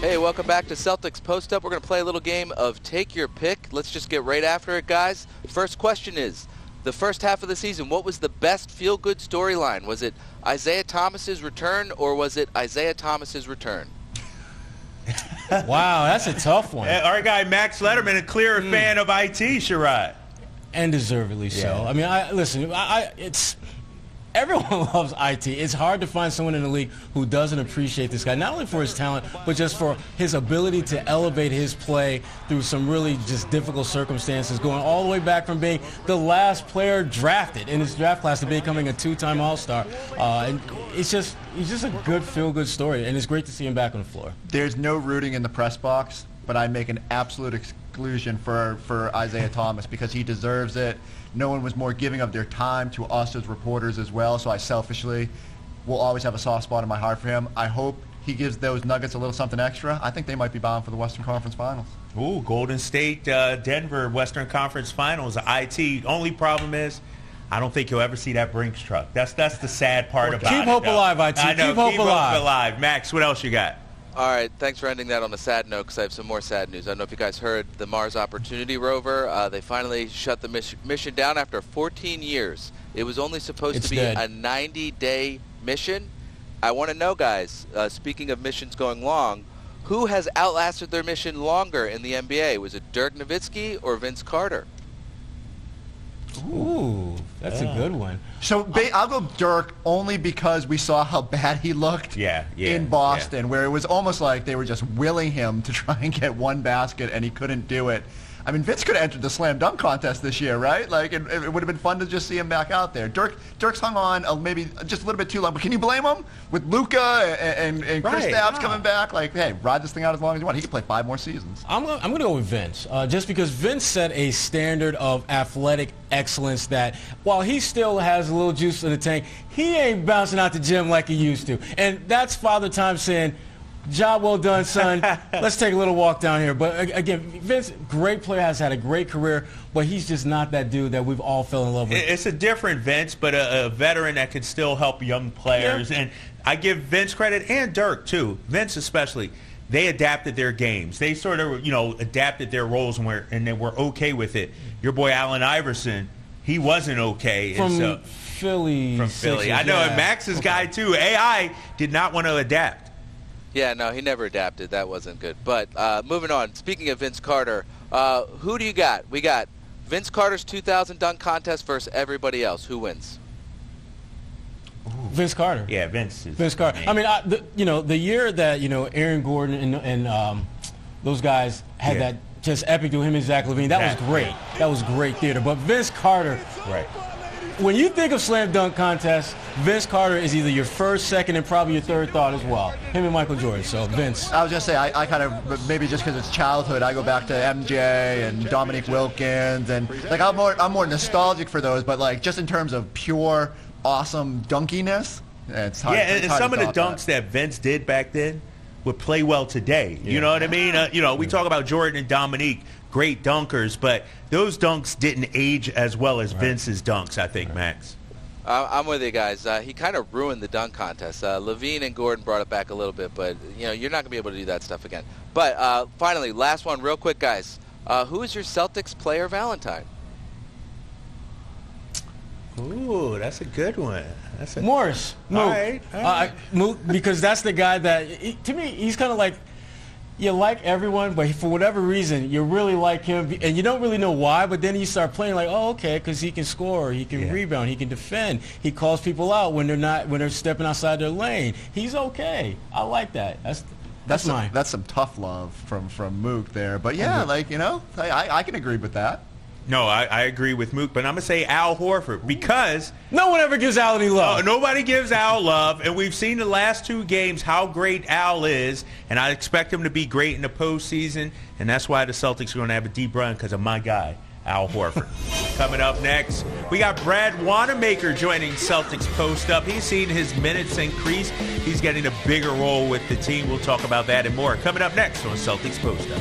Hey, welcome back to Celtics Post Up. We're going to play a little game of Take Your Pick. Let's just get right after it, guys. First question is, the first half of the season, what was the best feel-good storyline? Was it Isaiah Thomas's return, or was it Isaiah Thomas's return? Wow, that's a tough one. Our guy Max Letterman, a clear fan of IT, Sherrod. And deservedly so. Yeah. I mean, listen, it's everyone loves IT. It's hard to find someone in the league who doesn't appreciate this guy, not only for his talent, but just for his ability to elevate his play through some really just difficult circumstances, going all the way back from being the last player drafted in his draft class to becoming a two-time All-Star. And he's just a good feel-good story, and it's great to see him back on the floor. There's no rooting in the press box, but I make an absolute exclusion for Isaiah Thomas because he deserves it. No one was more giving of their time to us as reporters as well, so I selfishly will always have a soft spot in my heart for him. I hope he gives those Nuggets a little something extra. I think they might be bound for the Western Conference Finals. Ooh, Golden State, Denver, Western Conference Finals, IT. Only problem is, I don't think you'll ever see that Brinks truck. That's the sad part about it. Keep hope alive, IT. I know, keep hope alive. Max, what else you got? All right, thanks for ending that on a sad note, because I have some more sad news. I don't know if you guys heard the Mars Opportunity rover. They finally shut the mission down after 14 years. It was only supposed to be a 90-day mission. I want to know, guys, speaking of missions going long, who has outlasted their mission longer in the NBA? Was it Dirk Nowitzki or Vince Carter? Ooh, that's a good one. So I'll go Dirk only because we saw how bad he looked in Boston, where it was almost like they were just willing him to try and get one basket, and he couldn't do it. I mean, Vince could have entered the slam dunk contest this year, right? Like, it would have been fun to just see him back out there. Dirk's hung on maybe just a little bit too long, but can you blame him? With Luka and Chris Stapps coming back, like, hey, ride this thing out as long as you want. He could play 5 more seasons. I'm going to go with Vince, just because Vince set a standard of athletic excellence that while he still has a little juice in the tank, he ain't bouncing out the gym like he used to. And that's Father Time saying, job well done, son. Let's take a little walk down here. But again, Vince, great player, has had a great career, but he's just not that dude that we've all fell in love with. It's a different Vince, but a veteran that can still help young players. Yeah. And I give Vince credit, and Dirk too. Vince especially. They adapted their games. They sort of, adapted their roles and they were okay with it. Your boy Allen Iverson, he wasn't okay. From Philly. I know, and Max's guy too. AI did not want to adapt. Yeah, no, he never adapted. That wasn't good. But moving on, speaking of Vince Carter, who do you got? We got Vince Carter's 2000 dunk contest versus everybody else. Who wins? Vince Carter. Yeah, Vince Carter. I mean, the year that, Aaron Gordon and those guys had that just epic to him and Zach LaVine, that was great. That was great theater. But Vince Carter, right. When you think of slam dunk contest, Vince Carter is either your first, second, and probably your third thought as well. Him and Michael Jordan. So Vince. I was just say I kind of, maybe just because it's childhood, I go back to MJ and Dominique Wilkins, and like I'm more nostalgic for those. But like just in terms of pure awesome dunkiness, it's hard. And some of the dunks that Vince did back then would play well today. You know what I mean? We talk about Jordan and Dominique, great dunkers, but those dunks didn't age as well as Vince's dunks, I think, Max. I'm with you guys. He kind of ruined the dunk contest. LaVine and Gordon brought it back a little bit, but you're not going to be able to do that stuff again. But finally, last one real quick, guys. Who is your Celtics player Valentine? Ooh, that's a good one. Morris. All right. Mook, because that's the guy that, to me, he's kind of like, you like everyone, but for whatever reason, you really like him, and you don't really know why, but then you start playing like, oh, okay, because he can score, he can rebound, he can defend, he calls people out when they're stepping outside their lane. He's okay. I like that. That's mine. That's some tough love from Mook there, but yeah, I can agree with that. No, I agree with Mook, but I'm going to say Al Horford because no one ever gives Al any love. Nobody gives Al love, and we've seen the last 2 games how great Al is, and I expect him to be great in the postseason, and that's why the Celtics are going to have a deep run because of my guy, Al Horford. Coming up next, we got Brad Wanamaker joining Celtics Post Up. He's seen his minutes increase. He's getting a bigger role with the team. We'll talk about that and more coming up next on Celtics Post Up.